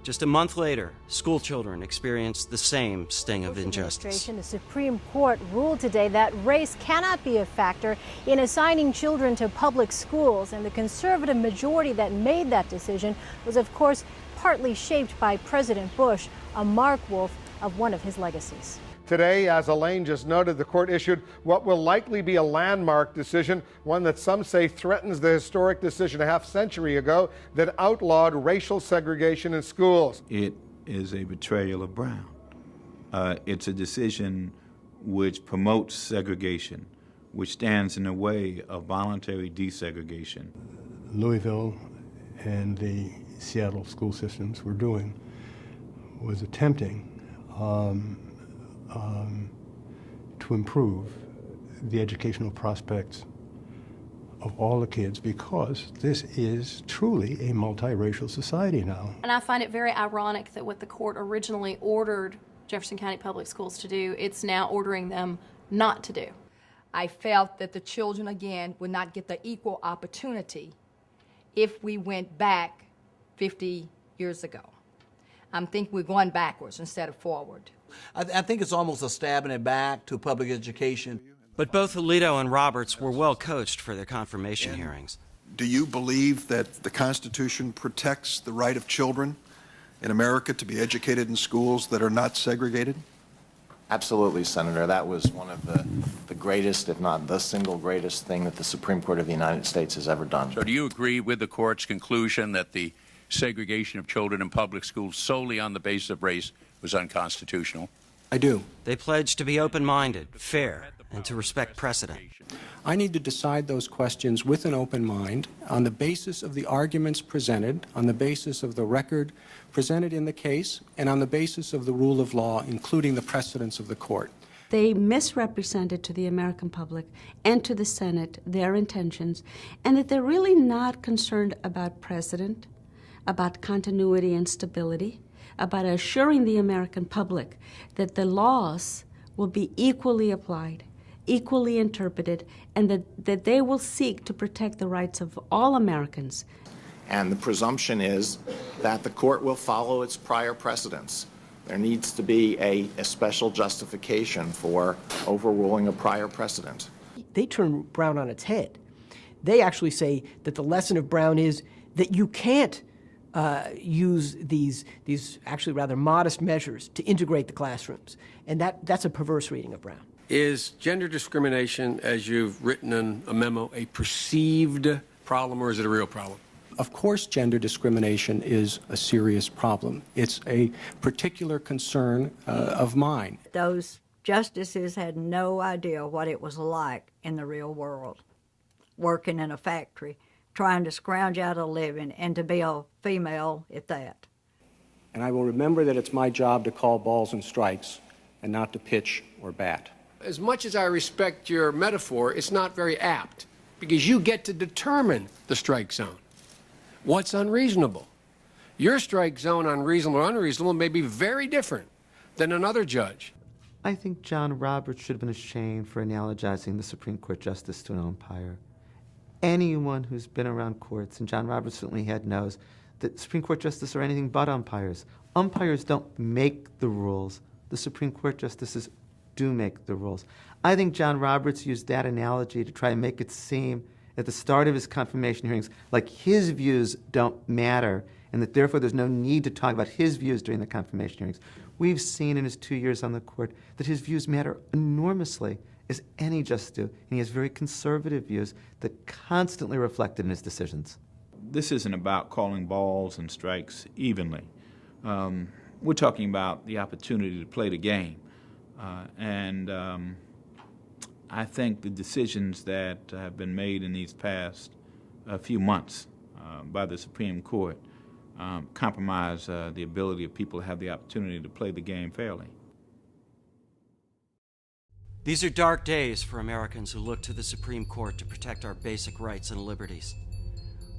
Just a month later, school children experienced the same sting of injustice. The Supreme Court ruled today that race cannot be a factor in assigning children to public schools, and the conservative majority that made that decision was, of course, partly shaped by President Bush, a mark wolf of one of his legacies. Today, as Elaine just noted, the court issued what will likely be a landmark decision, one that some say threatens the historic decision a half-century ago that outlawed racial segregation in schools. It is a betrayal of Brown. It's a decision which promotes segregation, which stands in the way of voluntary desegregation. Louisville and the Seattle school systems were doing was attempting to improve the educational prospects of all the kids, because this is truly a multiracial society now. And I find it very ironic that what the court originally ordered Jefferson County Public Schools to do, it's now ordering them not to do. I felt that the children, again, would not get the equal opportunity if we went back 50 years ago. I think we're going backwards instead of forward. I think it's almost a stabbing it back to public education. But both Alito and Roberts were well coached for their confirmation hearings. Do you believe that the Constitution protects the right of children in America to be educated in schools that are not segregated? Absolutely, Senator. That was one of the greatest, if not the single greatest thing that the Supreme Court of the United States has ever done. So do you agree with the court's conclusion that the segregation of children in public schools solely on the basis of race was unconstitutional? I do. They pledged to be open-minded, fair, and to respect precedent. I need to decide those questions with an open mind on the basis of the arguments presented, on the basis of the record presented in the case, and on the basis of the rule of law, including the precedents of the court. They misrepresented to the American public and to the Senate their intentions, and that they're really not concerned about precedent, about continuity and stability, about assuring the American public that the laws will be equally applied, equally interpreted, and that they will seek to protect the rights of all Americans. And the presumption is that the court will follow its prior precedents. There needs to be a special justification for overruling a prior precedent. They turn Brown on its head. They actually say that the lesson of Brown is that you can't use these actually rather modest measures to integrate the classrooms. And that's a perverse reading of Brown. Is gender discrimination, as you've written in a memo, a perceived problem, or is it a real problem? Of course, gender discrimination is a serious problem. It's a particular concern of mine. Those justices had no idea what it was like in the real world, working in a factory, trying to scrounge out a living, and to be a female at that. And I will remember that it's my job to call balls and strikes and not to pitch or bat. As much as I respect your metaphor, it's not very apt, because you get to determine the strike zone. What's unreasonable? Your strike zone on reasonable or unreasonable may be very different than another judge. I think John Roberts should have been ashamed for analogizing the Supreme Court justice to an umpire. Anyone who's been around courts, and John Roberts certainly knows, that Supreme Court justices are anything but umpires. Umpires don't make the rules. The Supreme Court justices do make the rules. I think John Roberts used that analogy to try and make it seem at the start of his confirmation hearings like his views don't matter, and that therefore there's no need to talk about his views during the confirmation hearings. We've seen in his 2 years on the court that his views matter enormously, as any justice do, and he has very conservative views that constantly reflected in his decisions. This isn't about calling balls and strikes evenly. We're talking about the opportunity to play the game. I think the decisions that have been made in these past few months by the Supreme Court compromise the ability of people to have the opportunity to play the game fairly. These are dark days for Americans who look to the Supreme Court to protect our basic rights and liberties.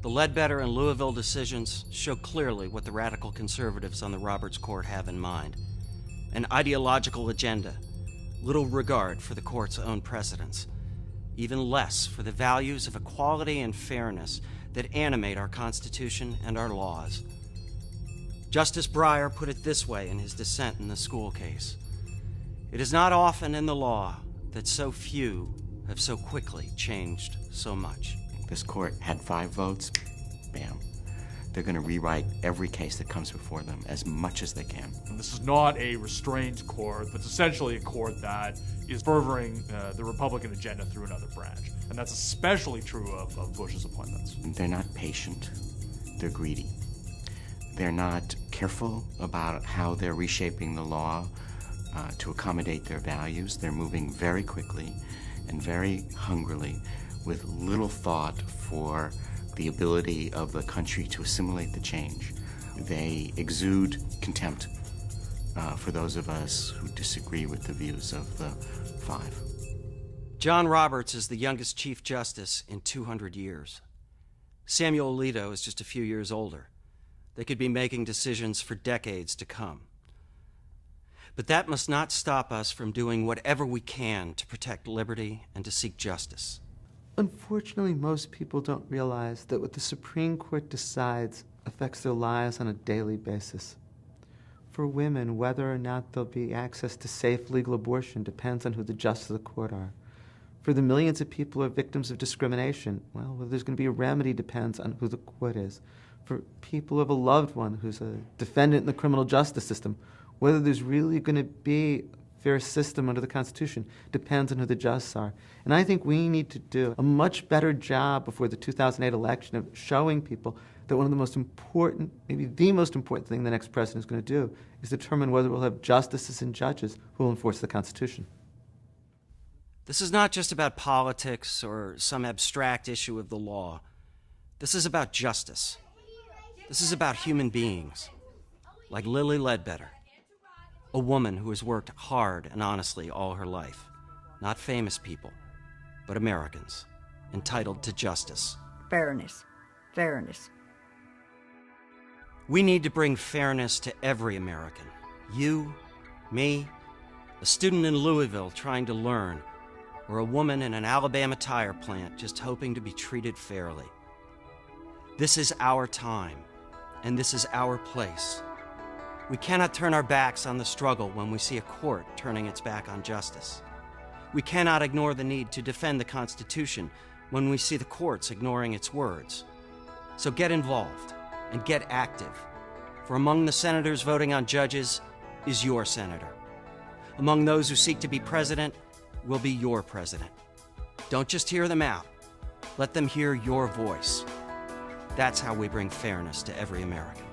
The Ledbetter and Louisville decisions show clearly what the radical conservatives on the Roberts Court have in mind: an ideological agenda, little regard for the court's own precedents, even less for the values of equality and fairness that animate our Constitution and our laws. Justice Breyer put it this way in his dissent in the school case. It is not often in the law that so few have so quickly changed so much. This court had 5 votes. Bam. They're going to rewrite every case that comes before them as much as they can. And this is not a restrained court, but it's essentially a court that is furthering the Republican agenda through another branch. And that's especially true of Bush's appointments. They're not patient. They're greedy. They're not careful about how they're reshaping the law to accommodate their values. They're moving very quickly and very hungrily with little thought for the ability of the country to assimilate the change. They exude contempt for those of us who disagree with the views of the 5. John Roberts is the youngest Chief Justice in 200 years. Samuel Alito is just a few years older. They could be making decisions for decades to come. But that must not stop us from doing whatever we can to protect liberty and to seek justice. Unfortunately, most people don't realize that what the Supreme Court decides affects their lives on a daily basis. For women, whether or not there'll be access to safe legal abortion depends on who the justices of the court are. For the millions of people who are victims of discrimination, well, whether there's going to be a remedy depends on who the court is. For people who have a loved one who's a defendant in the criminal justice system, whether there's really going to be a fair system under the Constitution depends on who the justices are. And I think we need to do a much better job before the 2008 election of showing people that one of the most important, maybe the most important thing the next president is going to do is determine whether we'll have justices and judges who will enforce the Constitution. This is not just about politics or some abstract issue of the law. This is about justice. This is about human beings, like Lily Ledbetter, a woman who has worked hard and honestly all her life. Not famous people, but Americans, entitled to justice. Fairness. Fairness. We need to bring fairness to every American. You, me, a student in Louisville trying to learn, or a woman in an Alabama tire plant just hoping to be treated fairly. This is our time, and this is our place. We cannot turn our backs on the struggle when we see a court turning its back on justice. We cannot ignore the need to defend the Constitution when we see the courts ignoring its words. So get involved and get active, for among the senators voting on judges is your senator. Among those who seek to be president will be your president. Don't just hear them out. Let them hear your voice. That's how we bring fairness to every American.